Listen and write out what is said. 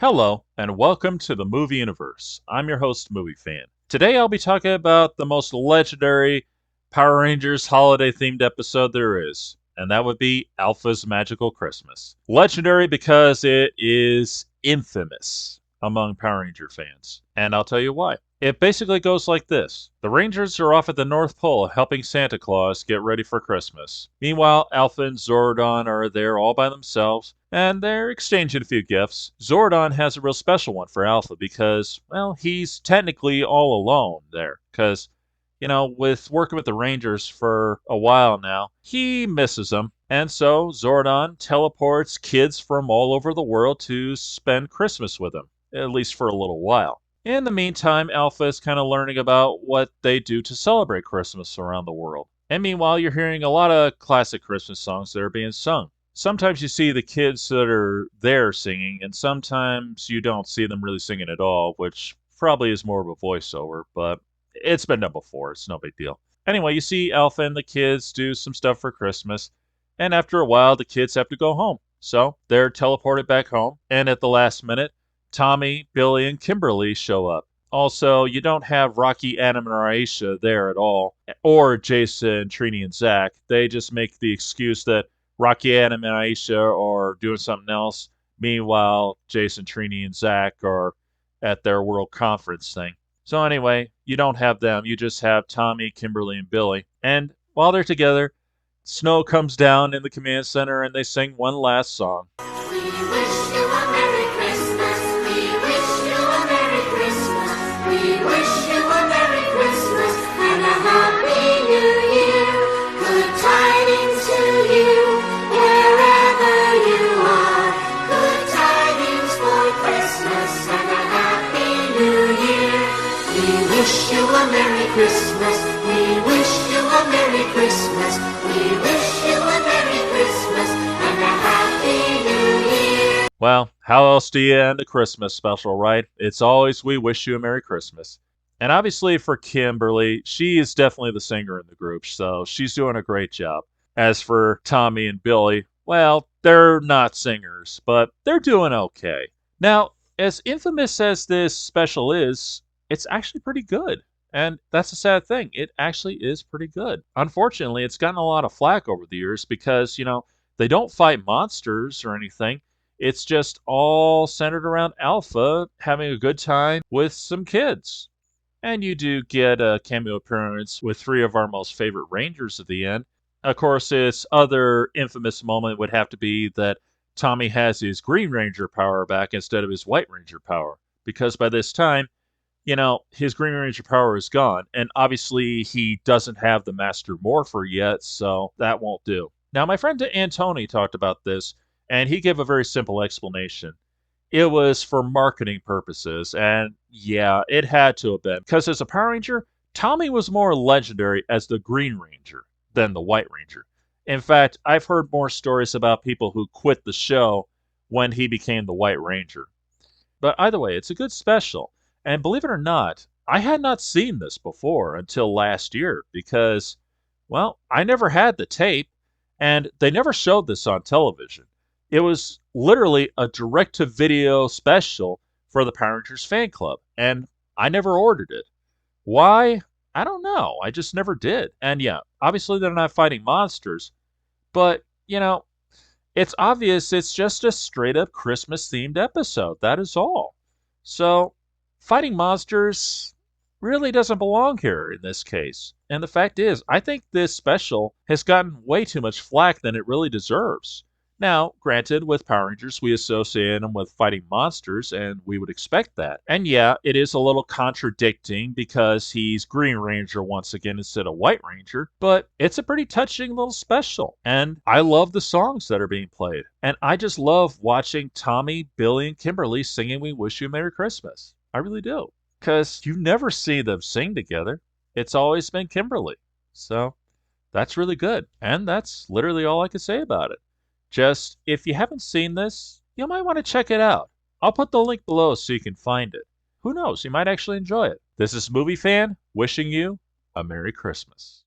Hello, and welcome to the Movie Universe. I'm your host, Movie Fan. Today I'll be talking about the most legendary Power Rangers holiday themed episode there is, and that would be Alpha's Magical Christmas. Legendary because it is infamous among Power Ranger fans, and I'll tell you why. It basically goes like this. The Rangers are off at the North Pole helping Santa Claus get ready for Christmas. Meanwhile, Alpha and Zordon are there all by themselves, and they're exchanging a few gifts. Zordon has a real special one for Alpha because, well, he's technically all alone there. Because, with working with the Rangers for a while now, he misses them. And so Zordon teleports kids from all over the world to spend Christmas with him, at least for a little while. In the meantime, Alpha is kind of learning about what they do to celebrate Christmas around the world. And meanwhile, you're hearing a lot of classic Christmas songs that are being sung. Sometimes you see the kids that are there singing, and sometimes you don't see them really singing at all, which probably is more of a voiceover, but it's been done before. It's no big deal. Anyway, you see Alpha and the kids do some stuff for Christmas, and after a while, the kids have to go home. So they're teleported back home, and at the last minute, Tommy, Billy, and Kimberly show up. Also, you don't have Rocky, Adam, and Aisha there at all, or Jason, Trini, and Zach. They just make the excuse that Rocky, Adam, and Aisha are doing something else. Meanwhile, Jason, Trini, and Zach are at their World Conference thing. So anyway, you don't have them. You just have Tommy, Kimberly, and Billy. And while they're together, snow comes down in the command center, and they sing one last song. We wish you a Merry Christmas. We wish you a Merry Christmas. We wish you a Merry Christmas and a Happy New Year. Good tidings to you wherever you are. Good tidings for Christmas and a Happy New Year. We wish you a Merry Christmas. We wish you a Merry Christmas. We wish you a Merry Christmas and a Happy New Year. Well, how else do you end a Christmas special, right? It's always "We wish you a Merry Christmas." And obviously for Kimberly, she is definitely the singer in the group, so she's doing a great job. As for Tommy and Billy, well, they're not singers, but they're doing okay. Now, as infamous as this special is, it's actually pretty good. And that's a sad thing. It actually is pretty good. Unfortunately, it's gotten a lot of flack over the years because, they don't fight monsters or anything. It's just all centered around Alpha having a good time with some kids. And you do get a cameo appearance with three of our most favorite Rangers at the end. Of course, its other infamous moment would have to be that Tommy has his Green Ranger power back instead of his White Ranger power. Because by this time, his Green Ranger power is gone. And obviously, he doesn't have the Master Morpher yet, so that won't do. Now, my friend Antony talked about this, and he gave a very simple explanation. It was for marketing purposes, and yeah, it had to have been. Because as a Power Ranger, Tommy was more legendary as the Green Ranger than the White Ranger. In fact, I've heard more stories about people who quit the show when he became the White Ranger. But either way, it's a good special. And believe it or not, I had not seen this before until last year because, well, I never had the tape, and they never showed this on television. It was literally a direct-to-video special for the Power Rangers fan club, and I never ordered it. Why? I don't know. I just never did. And yeah, obviously they're not fighting monsters, but, it's obvious it's just a straight-up Christmas-themed episode. That is all. So, fighting monsters really doesn't belong here in this case. And the fact is, I think this special has gotten way too much flack than it really deserves. Now, granted, with Power Rangers, we associate them with fighting monsters, and we would expect that. And yeah, it is a little contradicting because he's Green Ranger once again instead of White Ranger, but it's a pretty touching little special. And I love the songs that are being played. And I just love watching Tommy, Billy, and Kimberly singing "We Wish You a Merry Christmas." I really do. Because you never see them sing together. It's always been Kimberly. So that's really good. And that's literally all I can say about it. Just, if you haven't seen this, you might want to check it out. I'll put the link below so you can find it. Who knows, you might actually enjoy it. This is Movie Fan wishing you a Merry Christmas.